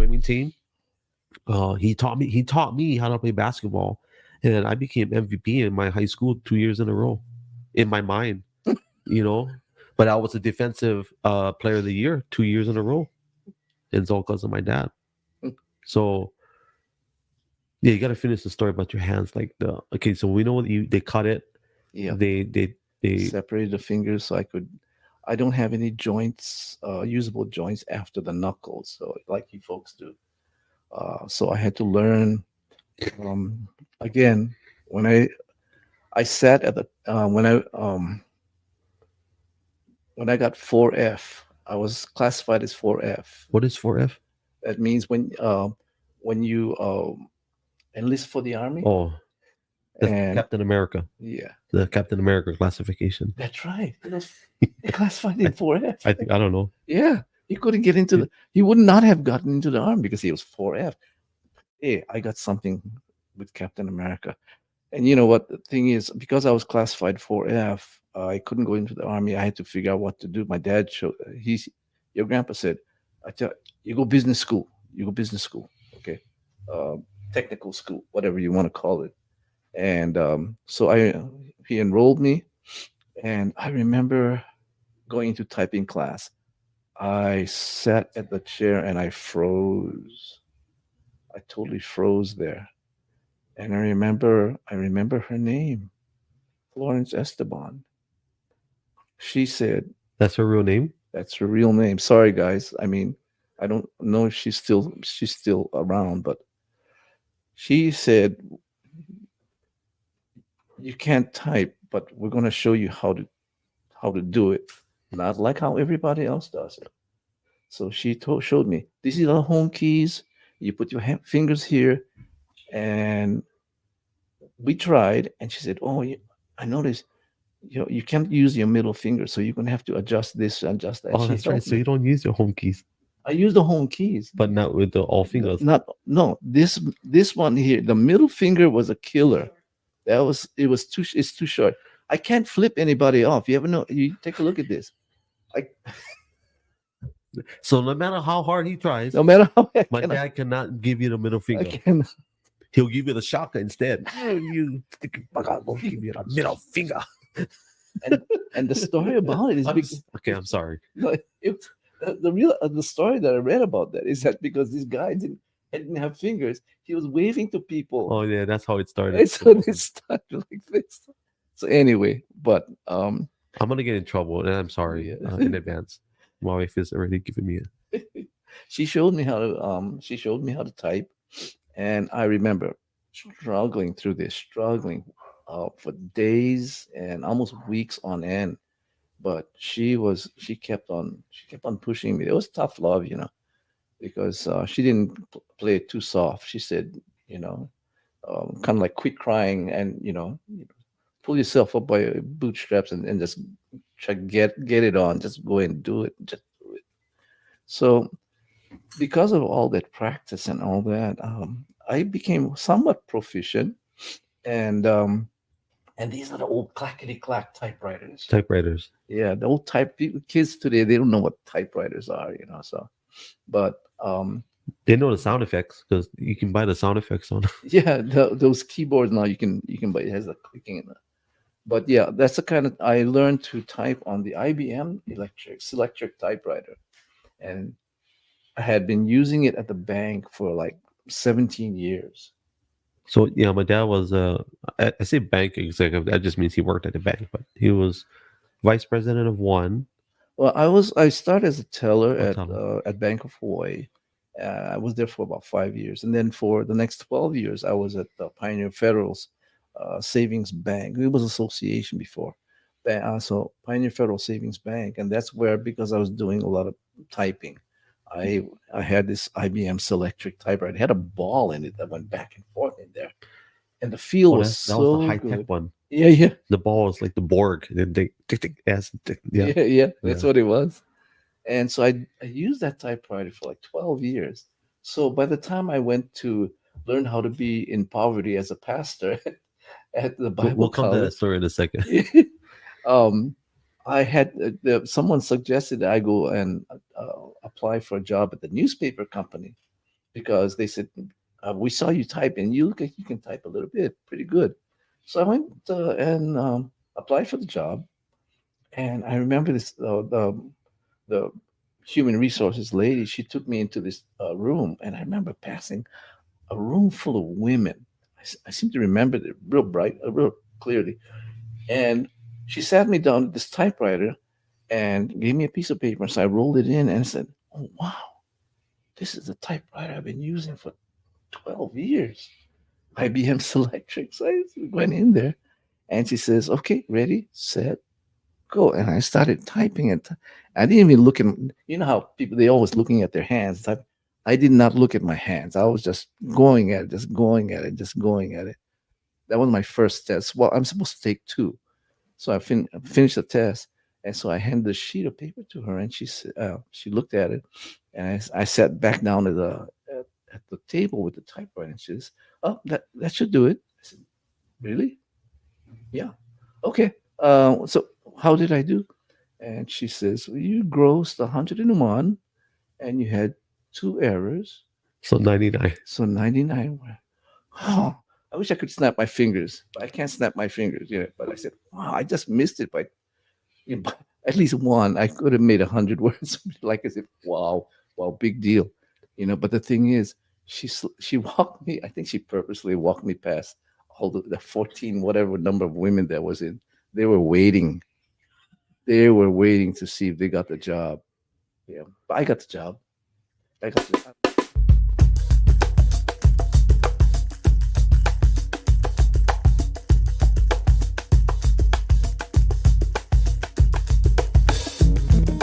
swimming team. He taught me how to play basketball, and I became MVP in my high school 2 years in a row, in my mind, you know. But I was a defensive player of the year 2 years in a row. It's all because of my dad. So yeah, you got to finish the story about your hands. Like okay, so we know they cut it. Yeah, They separated the fingers so I don't have any joints, usable joints after the knuckles, so like you folks do. So I had to learn um, again when I sat at the when I got 4F. I was classified as 4F. What is 4F? That means when you enlist for the army. Oh, that's And Captain America. yeah, The Captain America classification. that's right. It was classified in 4F. I think I don't know. Yeah, he couldn't get into he would not have gotten into the army because he was 4F. Hey, I got something with Captain America. And you know what the thing is, because I was classified 4F, I couldn't go into the army. I had to figure out what to do. My dad showed your grandpa said, I tell you go business school. You go business school, okay, uh, technical school, whatever you want to call it. And so he enrolled me, and I remember going into typing class. I sat at the chair and I froze. I totally froze there. And I remember her name, Florence Esteban. She said, That's her real name. that's her real name. Sorry guys. I mean, I don't know if she's still around, but she said, you can't type, but we're going to show you how to do it. Not like how everybody else does it. So she showed me, these are the home keys. You put your fingers here, and we tried. And she said, "Oh, I noticed you can't use your middle finger, so you're gonna have to adjust this, adjust that." Oh, She that's right. helped So me. you don't use your home keys, I use the home keys, but not with the all fingers. not no. This one here, the middle finger was a killer. It's too short. I can't flip anybody off. You ever know? You take a look at this. I So no matter how hard he tries, no matter how I my can, dad cannot give you the middle I finger. can. He'll give you the shaka instead. Oh, you sticky bugger, will give you the middle finger. And the story about it is Okay, I'm sorry. no, the story that I read about that is that because this guy didn't have fingers, he was waving to people, Oh yeah, that's how it started. and so they started like this. So anyway, but I'm gonna get in trouble, and I'm sorry yeah. in advance. My wife is already giving me She showed me how to type, and I remember struggling for days and almost weeks on end. But she kept on pushing me. It was tough love, because she didn't play it too soft. She said, you know, kind of like quit crying and pull yourself up by your bootstraps and just try to get it on. Just go and do it. Just do it. So because of all that practice and all that, I became somewhat proficient. And these are the old clackety clack typewriters. typewriters. Yeah, the old kids today, they don't know what typewriters are. So, but They know the sound effects because you can buy the sound effects on. yeah, those keyboards now you can buy. It has a clicking in it. But yeah, that's the kind of I learned to type on the IBM electric typewriter, and I had been using it at the bank for like 17 years. So yeah, my dad was I say bank executive. That just means he worked at the bank, but he was vice president of one Well, I started as a teller hotel. at Bank of Hawaii. I was there for about 5 years, and then for the next 12 years, I was at the Pioneer Federal's Savings Bank. It was association before, so Pioneer Federal Savings Bank, and that's where, because I was doing a lot of typing, I had this IBM Selectric typewriter. It had a ball in it that went back and forth in there, and the feel Oh, was that was the so high tech good. one. Yeah, yeah, The ball is like the Borg. They tick, tick, yeah. yeah. That's Yeah. what it was. And so I used that typewriter for like 12 years. So by the time I went to learn how to be in poverty as a pastor at the We'll Bible come to that college, story in a second. um, I had someone suggested that I go and apply for a job at the newspaper company. because they said, we saw you type and you look like you can type a little bit, pretty good. So I went and applied for the job. And I remember this the human resources lady. She took me into this room, and I remember passing a room full of women. I seem to remember it real bright, real clearly. And she sat me down at this typewriter and gave me a piece of paper. So I rolled it in and said, "Oh wow, this is the typewriter I've been using for 12 years, IBM Selectric." So I went in there, and she says, "Okay, ready, set, go." And I started typing it. I didn't even look at, you know how people, they always looking at their hands. I did not look at my hands. I was just going at it, just going at it, just going at it. That was my first test. Well, I'm supposed to take two. So finished the test. And so I handed a sheet of paper to her, and she looked at it. And I sat back down at the table with the typewriter, and she says, "Oh, that should do it." I said, "Really?" "Yeah." "Okay. So how did I do?" And she says, "Well, you grossed 101 and you had two errors. So 99. So 99." Oh, I wish I could snap my fingers, but I can't snap my fingers. But I said, "Wow, I just missed it by, by at least one. I could have made 100 words." Like I said, wow, wow, big deal. But the thing is, she walked me. I think she purposely walked me past all the 14, whatever number of women that was in. They were waiting. They were waiting to see if they got the job. Yeah, but I got the job. I got the